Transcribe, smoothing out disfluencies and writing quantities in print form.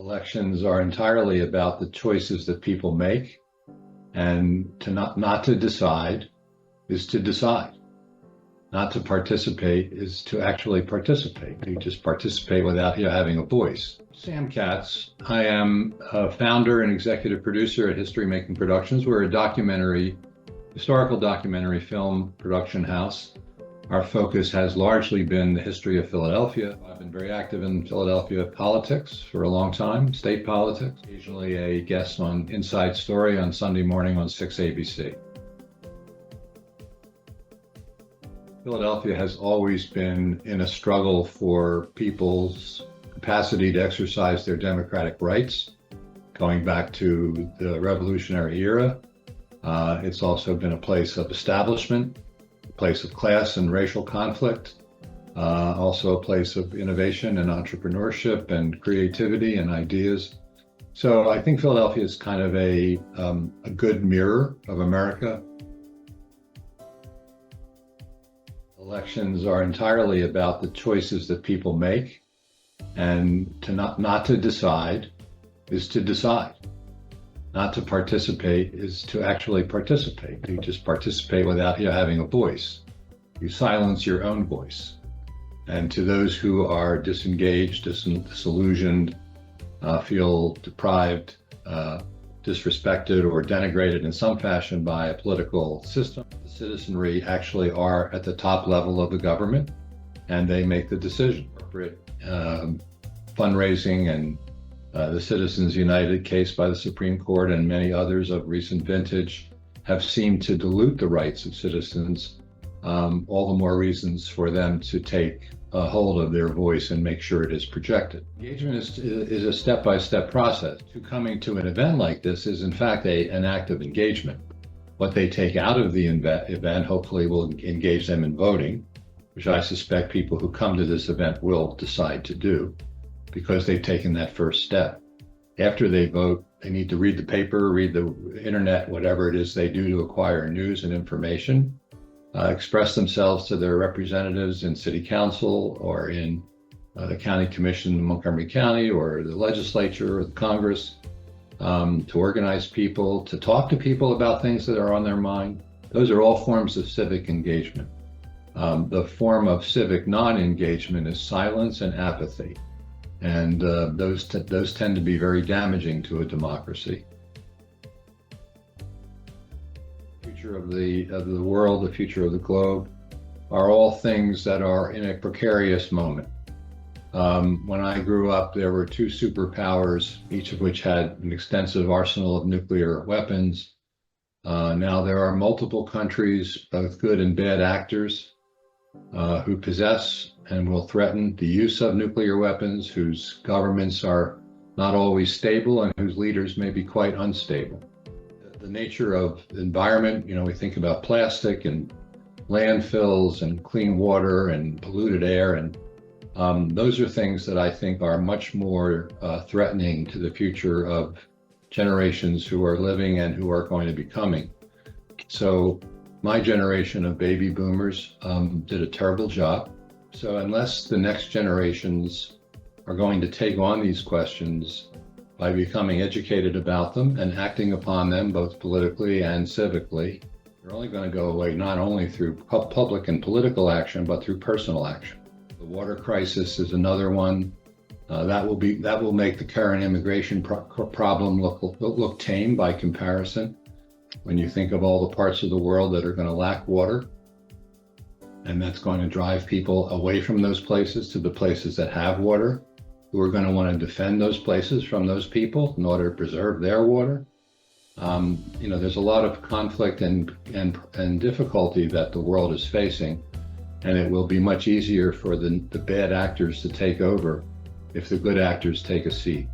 Elections are entirely about the choices that people make, and to not to decide is to decide. Not to participate is to actually participate. You just participate without having a voice. Sam Katz. I am a founder and executive producer at History Making Productions. We're a historical documentary film production house. Our focus has largely been the history of Philadelphia. I've been very active in Philadelphia politics for a long time, state politics, occasionally a guest on Inside Story on Sunday morning on 6 ABC. Philadelphia has always been in a struggle for people's capacity to exercise their democratic rights, going back to the Revolutionary era. It's also been a place of establishment, a place of class and racial conflict, also a place of innovation and entrepreneurship and creativity and ideas. So I think Philadelphia is kind of a good mirror of America. Elections are entirely about the choices that people make, and to not to decide is to decide. Not to participate is to actually participate. You just participate without having a voice. You silence your own voice. And to those who are disengaged, disillusioned, feel deprived, disrespected, or denigrated in some fashion by a political system, the citizenry actually are at the top level of the government, and they make the decision. Corporate fundraising and the Citizens United case by the Supreme Court and many others of recent vintage have seemed to dilute the rights of citizens. All the more reasons for them to take a hold of their voice and make sure it is projected. Engagement is a step-by-step process. Coming to an event like this is in fact an act of engagement. What they take out of the event hopefully will engage them in voting, which I suspect people who come to this event will decide to do, because they've taken that first step. After they vote, they need to read the paper, read the internet, whatever it is they do to acquire news and information, express themselves to their representatives in city council or in the county commission in Montgomery County or the legislature or the Congress, to organize people, to talk to people about things that are on their mind. Those are all forms of civic engagement. The form of civic non-engagement is silence and apathy. And those tend to be very damaging to a democracy. The future of the world, the future of the globe, are all things that are in a precarious moment. When I grew up, there were two superpowers, each of which had an extensive arsenal of nuclear weapons. Now there are multiple countries, both good and bad actors, who possess and will threaten the use of nuclear weapons, whose governments are not always stable and whose leaders may be quite unstable. The nature of the environment, we think about plastic and landfills and clean water and polluted air, and those are things that I think are much more threatening to the future of generations who are living and who are going to be coming. So my generation of baby boomers did a terrible job. So unless the next generations are going to take on these questions by becoming educated about them and acting upon them both politically and civically, they're only going to go away not only through public and political action, but through personal action. The water crisis is another one. That will make the current immigration problem look tame by comparison. When you think of all the parts of the world that are going to lack water, and that's going to drive people away from those places to the places that have water, who are going to want to defend those places from those people in order to preserve their water. There's a lot of conflict and difficulty that the world is facing, and it will be much easier for the bad actors to take over if the good actors take a seat.